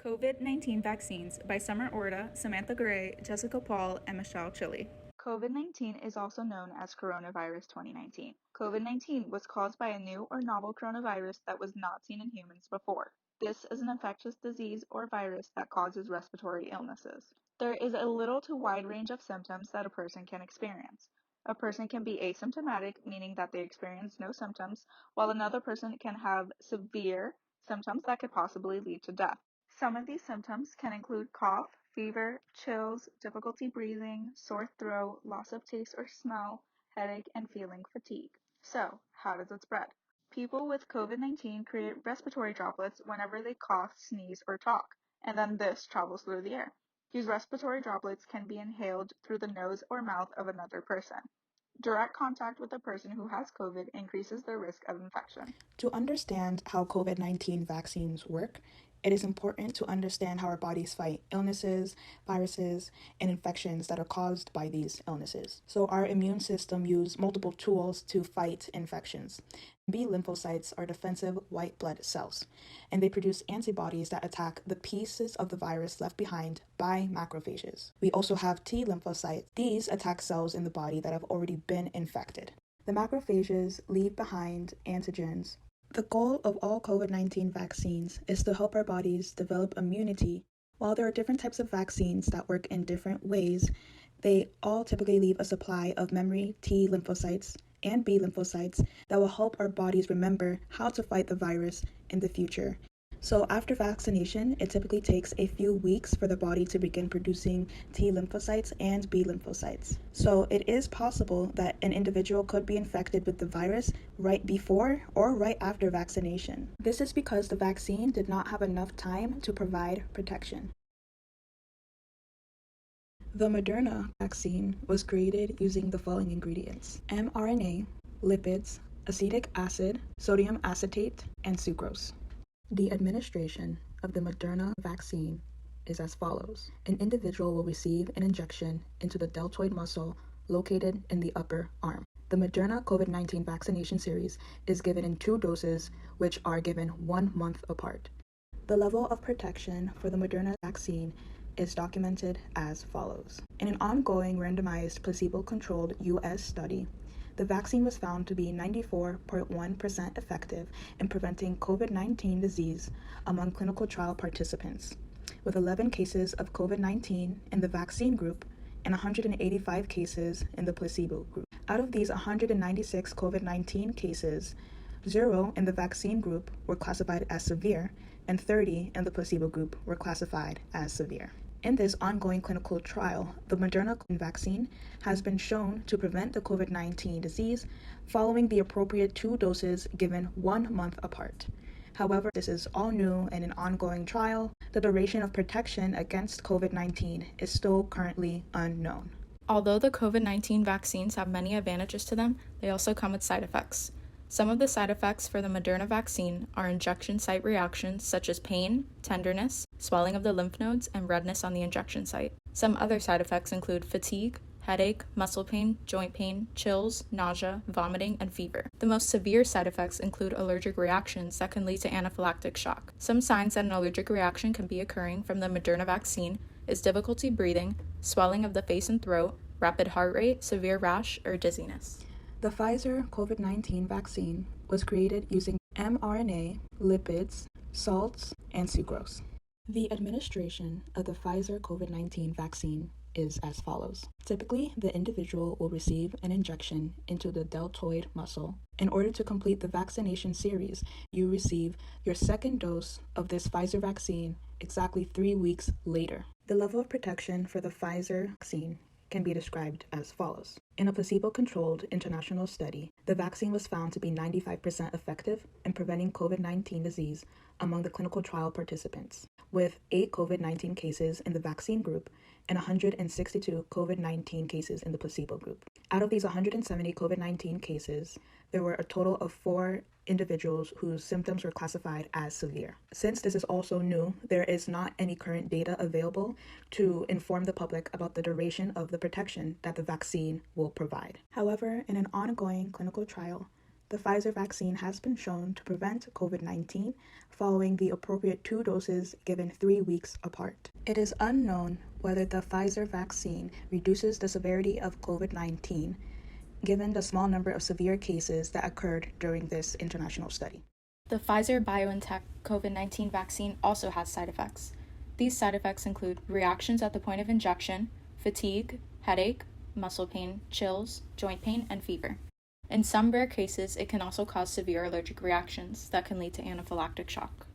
COVID-19 Vaccines by Summer Orta, Samantha Gray, Jessica Paul, and Michelle Chili. COVID-19 is also known as coronavirus 2019. COVID-19 was caused by a new or novel coronavirus that was not seen in humans before. This is an infectious disease or virus that causes respiratory illnesses. There is a little to wide range of symptoms that a person can experience. A person can be asymptomatic, meaning that they experience no symptoms, while another person can have severe symptoms that could possibly lead to death. Some of these symptoms can include cough, fever, chills, difficulty breathing, sore throat, loss of taste or smell, headache, and feeling fatigue. So, how does it spread? People with COVID-19 create respiratory droplets whenever they cough, sneeze, or talk, and then this travels through the air. These respiratory droplets can be inhaled through the nose or mouth of another person. Direct contact with a person who has COVID increases their risk of infection. To understand how COVID-19 vaccines work, it is important to understand how our bodies fight illnesses, viruses, and infections that are caused by these illnesses. So our immune system uses multiple tools to fight infections. B lymphocytes are defensive white blood cells, and they produce antibodies that attack the pieces of the virus left behind by macrophages. We also have T lymphocytes. These attack cells in the body that have already been infected. The macrophages leave behind antigens. The goal of all COVID-19 vaccines is to help our bodies develop immunity. While there are different types of vaccines that work in different ways, they all typically leave a supply of memory T lymphocytes and B lymphocytes that will help our bodies remember how to fight the virus in the future. So after vaccination, it typically takes a few weeks for the body to begin producing T lymphocytes and B lymphocytes. So it is possible that an individual could be infected with the virus right before or right after vaccination. This is because the vaccine did not have enough time to provide protection. The Moderna vaccine was created using the following ingredients: mRNA, lipids, acetic acid, sodium acetate, and sucrose. The administration of the Moderna vaccine is as follows. An individual will receive an injection into the deltoid muscle located in the upper arm. The Moderna COVID-19 vaccination series is given in 2 doses, which are given 1 month apart. The level of protection for the Moderna vaccine is documented as follows. In an ongoing randomized placebo-controlled U.S. study, the vaccine was found to be 94.1% effective in preventing COVID-19 disease among clinical trial participants, with 11 cases of COVID-19 in the vaccine group and 185 cases in the placebo group. Out of these 196 COVID-19 cases, 0 in the vaccine group were classified as severe, and 30 in the placebo group were classified as severe. In this ongoing clinical trial, the Moderna vaccine has been shown to prevent the COVID-19 disease following the appropriate 2 doses given 1 month apart. However, this is all new and an ongoing trial. The duration of protection against COVID-19 is still currently unknown. Although the COVID-19 vaccines have many advantages to them, they also come with side effects. Some of the side effects for the Moderna vaccine are injection site reactions such as pain, tenderness, swelling of the lymph nodes, and redness on the injection site. Some other side effects include fatigue, headache, muscle pain, joint pain, chills, nausea, vomiting, and fever. The most severe side effects include allergic reactions that can lead to anaphylactic shock. Some signs that an allergic reaction can be occurring from the Moderna vaccine is difficulty breathing, swelling of the face and throat, rapid heart rate, severe rash, or dizziness. The Pfizer COVID-19 vaccine was created using mRNA, lipids, salts, and sucrose. The administration of the Pfizer COVID-19 vaccine is as follows. Typically, the individual will receive an injection into the deltoid muscle. In order to complete the vaccination series, you receive your 2nd dose of this Pfizer vaccine exactly 3 weeks later. The level of protection for the Pfizer vaccine can be described as follows. In a placebo-controlled international study, the vaccine was found to be 95% effective in preventing COVID-19 disease among the clinical trial participants, with 8 COVID-19 cases in the vaccine group and 162 COVID-19 cases in the placebo group. Out of these 170 COVID-19 cases, there were a total of 4 individuals whose symptoms were classified as severe. Since this is also new, there is not any current data available to inform the public about the duration of the protection that the vaccine will provide. However, in an ongoing clinical trial, The Pfizer vaccine has been shown to prevent COVID-19 following the appropriate 2 doses given 3 weeks apart. It is unknown whether the Pfizer vaccine reduces the severity of COVID-19 given the small number of severe cases that occurred during this international study. The Pfizer-BioNTech COVID-19 vaccine also has side effects. These side effects include reactions at the point of injection, fatigue, headache, muscle pain, chills, joint pain, and fever. In some rare cases, it can also cause severe allergic reactions that can lead to anaphylactic shock.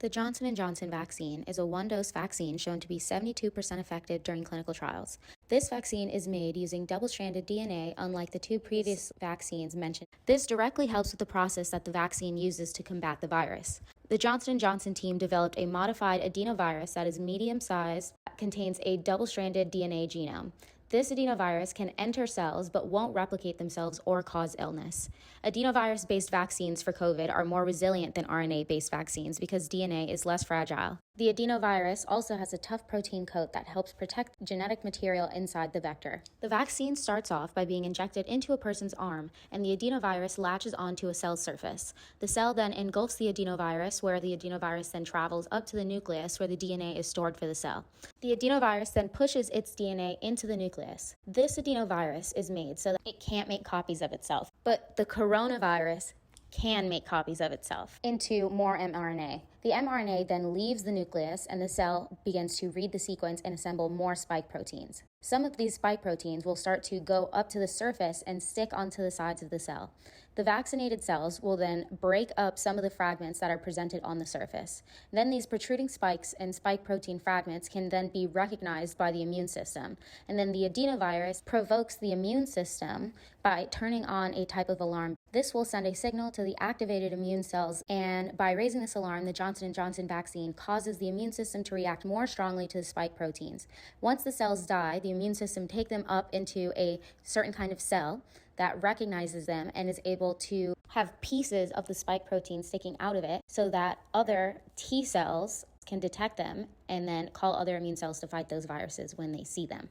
The Johnson & Johnson vaccine is a one-dose vaccine shown to be 72% effective during clinical trials. This vaccine is made using double-stranded DNA, unlike the 2 previous vaccines mentioned. This directly helps with the process that the vaccine uses to combat the virus. The Johnson & Johnson team developed a modified adenovirus that is medium-sized, contains a double-stranded DNA genome. This adenovirus can enter cells but won't replicate themselves or cause illness. Adenovirus-based vaccines for COVID are more resilient than RNA-based vaccines because DNA is less fragile. The adenovirus also has a tough protein coat that helps protect genetic material inside the vector. The vaccine starts off by being injected into a person's arm, and the adenovirus latches onto a cell surface. The cell then engulfs the adenovirus, where the adenovirus then travels up to the nucleus, where the DNA is stored for the cell. The adenovirus then pushes its DNA into the nucleus. This adenovirus is made so that it can't make copies of itself, but the coronavirus can make copies of itself into more mRNA. The mRNA then leaves the nucleus and the cell begins to read the sequence and assemble more spike proteins. Some of these spike proteins will start to go up to the surface and stick onto the sides of the cell. The vaccinated cells will then break up some of the fragments that are presented on the surface. Then these protruding spikes and spike protein fragments can then be recognized by the immune system. And then the adenovirus provokes the immune system by turning on a type of alarm. This will send a signal to the activated immune cells, and by raising this alarm, the Johnson & Johnson vaccine causes the immune system to react more strongly to the spike proteins. Once the cells die, the immune system takes them up into a certain kind of cell that recognizes them and is able to have pieces of the spike protein sticking out of it so that other T cells can detect them and then call other immune cells to fight those viruses when they see them.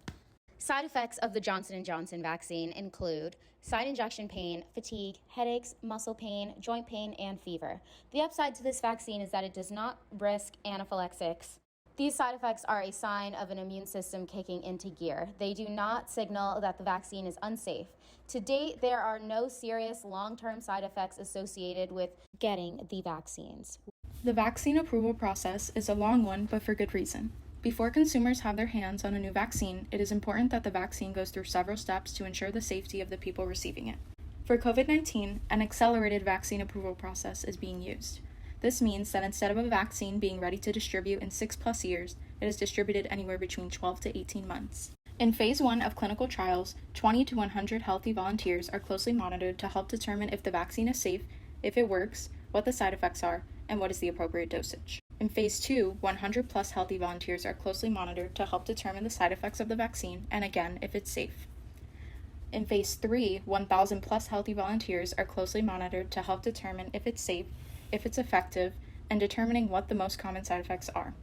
Side effects of the Johnson & Johnson vaccine include site injection pain, fatigue, headaches, muscle pain, joint pain, and fever. The upside to this vaccine is that it does not risk anaphylaxis. These side effects are a sign of an immune system kicking into gear. They do not signal that the vaccine is unsafe. To date, there are no serious long-term side effects associated with getting the vaccines. The vaccine approval process is a long one, but for good reason. Before consumers have their hands on a new vaccine, it is important that the vaccine goes through several steps to ensure the safety of the people receiving it. For COVID-19, an accelerated vaccine approval process is being used. This means that instead of a vaccine being ready to distribute in 6+ years, it is distributed anywhere between 12 to 18 months. In Phase 1 of clinical trials, 20 to 100 healthy volunteers are closely monitored to help determine if the vaccine is safe, if it works, what the side effects are, and what is the appropriate dosage. In Phase 2, 100+ healthy volunteers are closely monitored to help determine the side effects of the vaccine and again, if it's safe. In Phase 3, 1,000+ healthy volunteers are closely monitored to help determine if it's safe, if it's effective, and determining what the most common side effects are.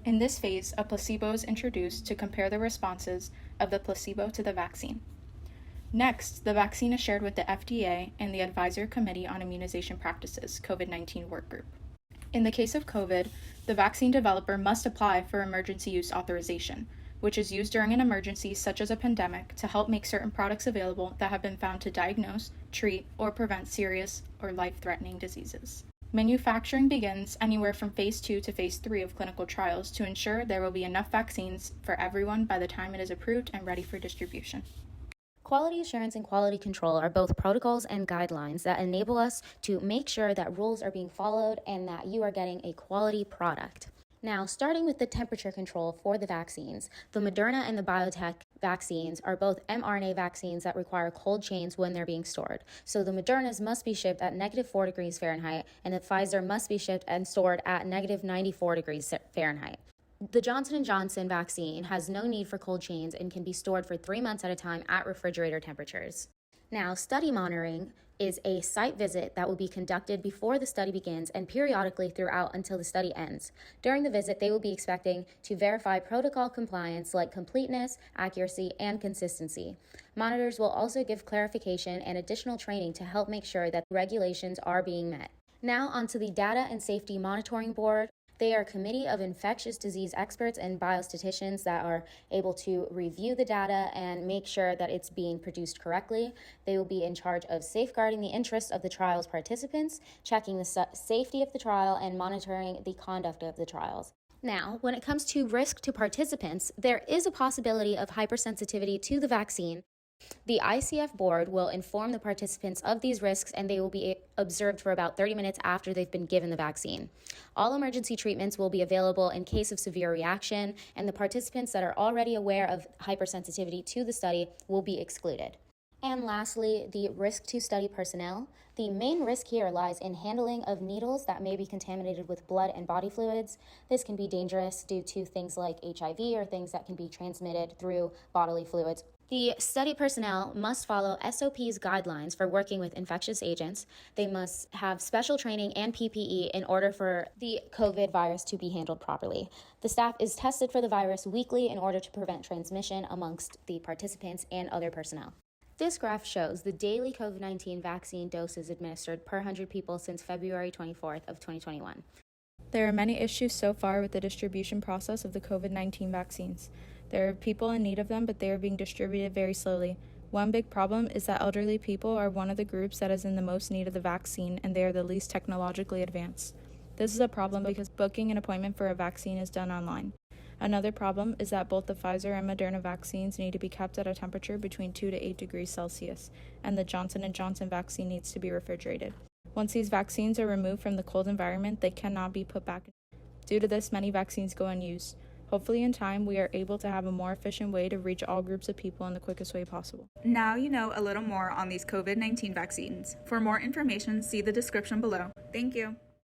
In this phase, a placebo is introduced to compare the responses of the placebo to the vaccine. Next, the vaccine is shared with the FDA and the Advisory Committee on Immunization Practices, COVID-19 work group. In the case of COVID, the vaccine developer must apply for emergency use authorization, which is used during an emergency such as a pandemic to help make certain products available that have been found to diagnose, treat, or prevent serious or life-threatening diseases. Manufacturing begins anywhere from Phase 2 to Phase 3 of clinical trials to ensure there will be enough vaccines for everyone by the time it is approved and ready for distribution. Quality assurance and quality control are both protocols and guidelines that enable us to make sure that rules are being followed and that you are getting a quality product. Now, starting with the temperature control for the vaccines, the Moderna and the Biotech vaccines are both mRNA vaccines that require cold chains when they're being stored. So the Modernas must be shipped at -4 degrees Fahrenheit, and the Pfizer must be shipped and stored at -94 degrees Fahrenheit. The Johnson & Johnson vaccine has no need for cold chains and can be stored for 3 months at a time at refrigerator temperatures. Now, study monitoring is a site visit that will be conducted before the study begins and periodically throughout until the study ends. During the visit, they will be expecting to verify protocol compliance like completeness, accuracy, and consistency. Monitors will also give clarification and additional training to help make sure that regulations are being met. Now, onto the Data and Safety Monitoring Board. They are a committee of infectious disease experts and biostatisticians that are able to review the data and make sure that it's being produced correctly. They will be in charge of safeguarding the interests of the trial's participants, checking the safety of the trial, and monitoring the conduct of the trials. Now, when it comes to risk to participants, there is a possibility of hypersensitivity to the vaccine. The ICF board will inform the participants of these risks, and they will be observed for about 30 minutes after they've been given the vaccine. All emergency treatments will be available in case of severe reaction, and the participants that are already aware of hypersensitivity to the study will be excluded. And lastly, the risk to study personnel. The main risk here lies in handling of needles that may be contaminated with blood and body fluids. This can be dangerous due to things like HIV or things that can be transmitted through bodily fluids. The study personnel must follow SOP's guidelines for working with infectious agents. They must have special training and PPE in order for the COVID virus to be handled properly. The staff is tested for the virus weekly in order to prevent transmission amongst the participants and other personnel. This graph shows the daily COVID-19 vaccine doses administered per 100 people since February 24th of 2021. There are many issues so far with the distribution process of the COVID-19 vaccines. There are people in need of them, but they are being distributed very slowly. One big problem is that elderly people are one of the groups that is in the most need of the vaccine, and they are the least technologically advanced. This is a problem because booking an appointment for a vaccine is done online. Another problem is that both the Pfizer and Moderna vaccines need to be kept at a temperature between 2 to 8 degrees Celsius, and the Johnson & Johnson vaccine needs to be refrigerated. Once these vaccines are removed from the cold environment, they cannot be put back. Due to this, many vaccines go unused. Hopefully in time, we are able to have a more efficient way to reach all groups of people in the quickest way possible. Now you know a little more on these COVID-19 vaccines. For more information, see the description below. Thank you.